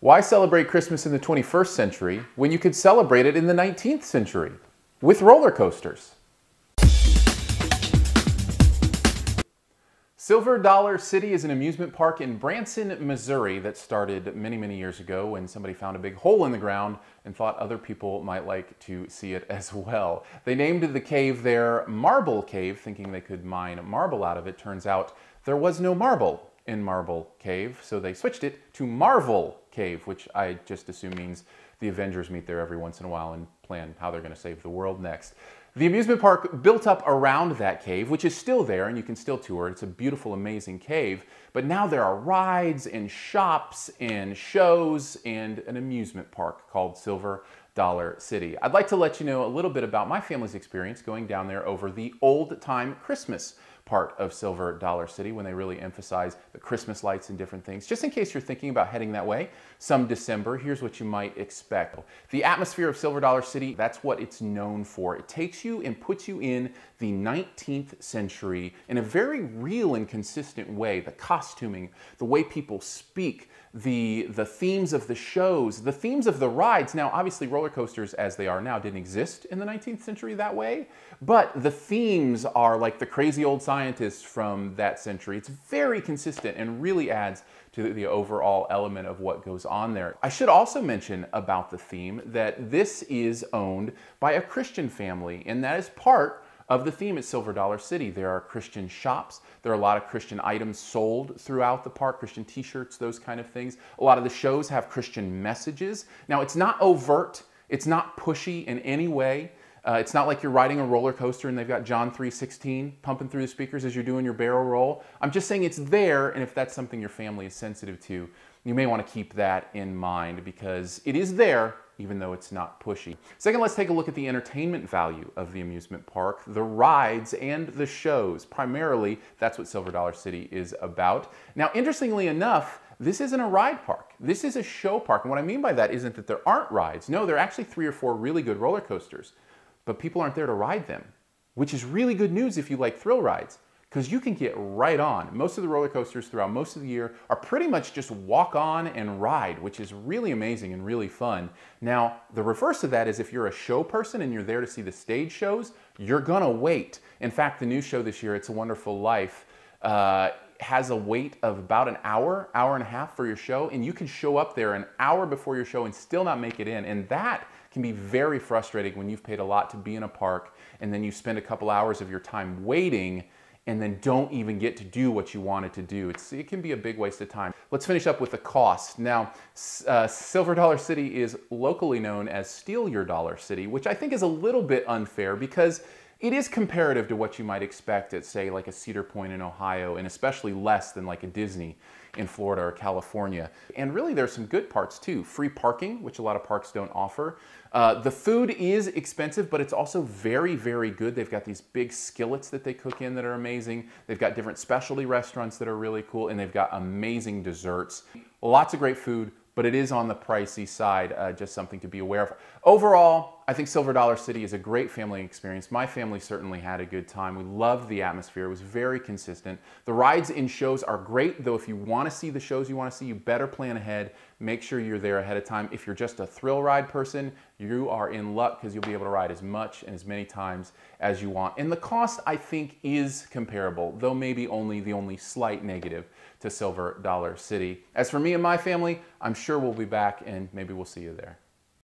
Why celebrate Christmas in the 21st century when you could celebrate it in the 19th century with roller coasters? Silver Dollar City is an amusement park in Branson, Missouri that started many, many years ago when somebody found a big hole in the ground and thought other people might like to see it as well. They named the cave there Marble Cave, thinking they could mine marble out of it. Turns out there was no marble in Marble Cave, so they switched it to Marvel Cave, which I just assume means the Avengers meet there every once in a while and plan how they're going to save the world next. The amusement park built up around that cave, which is still there and you can still tour it. It's a beautiful, amazing cave. But now there are rides and shops and shows and an amusement park called Silver Dollar City. I'd like to let you know a little bit about my family's experience going down there over the old-time Christmas part of Silver Dollar City when they really emphasize the Christmas lights and different things. Just in case you're thinking about heading that way some December, here's what you might expect. The atmosphere of Silver Dollar City, that's what it's known for. It takes you and puts you in the 19th century in a very real and consistent way. The costuming, the way people speak, the themes of the shows, the themes of the rides. Now, obviously, roller coasters as they are now didn't exist in the 19th century that way, but the themes are like the crazy old scientists from that century. It's very consistent and really adds to the overall element of what goes on there. I should also mention about the theme that this is owned by a Christian family, and that is part of the theme at Silver Dollar City. There are Christian shops. There are a lot of Christian items sold throughout the park, Christian t-shirts, those kind of things. A lot of the shows have Christian messages. Now, it's not overt. It's not pushy in any way. It's not like you're riding a roller coaster and they've got John 3:16 pumping through the speakers as you're doing your barrel roll. I'm just saying it's there, and if that's something your family is sensitive to, you may want to keep that in mind because it is there, even though it's not pushy. Second, let's take a look at the entertainment value of the amusement park, the rides and the shows. Primarily, that's what Silver Dollar City is about. Now, interestingly enough, this isn't a ride park. This is a show park. And what I mean by that isn't that there aren't rides. No, there are actually 3 or 4 really good roller coasters, but people aren't there to ride them, which is really good news if you like thrill rides, because you can get right on. Most of the roller coasters throughout most of the year are pretty much just walk on and ride, which is really amazing and really fun. Now, the reverse of that is if you're a show person and you're there to see the stage shows, you're gonna wait. In fact, the new show this year, It's a Wonderful Life, has a wait of about an hour, hour and a half for your show, and you can show up there an hour before your show and still not make it in. And that can be very frustrating when you've paid a lot to be in a park and then you spend a couple hours of your time waiting and then don't even get to do what you wanted to do. It can be a big waste of time. Let's finish up with the cost. Now, Silver Dollar City is locally known as Steal Your Dollar City, which I think is a little bit unfair because it is comparative to what you might expect at, say, like a Cedar Point in Ohio, and especially less than like a Disney in Florida or California. And really there's some good parts too. Free parking, which a lot of parks don't offer. The food is expensive, but it's also very, very good. They've got these big skillets that they cook in that are amazing. They've got different specialty restaurants that are really cool, and they've got amazing desserts. Lots of great food, but it is on the pricey side, just something to be aware of. Overall, I think Silver Dollar City is a great family experience. My family certainly had a good time. We loved the atmosphere. It was very consistent. The rides and shows are great, though if you want to see the shows you want to see, you better plan ahead. Make sure you're there ahead of time. If you're just a thrill ride person, you are in luck because you'll be able to ride as much and as many times as you want. And the cost, I think, is comparable, though maybe the only slight negative to Silver Dollar City. As for me and my family, I'm sure we'll be back and maybe we'll see you there.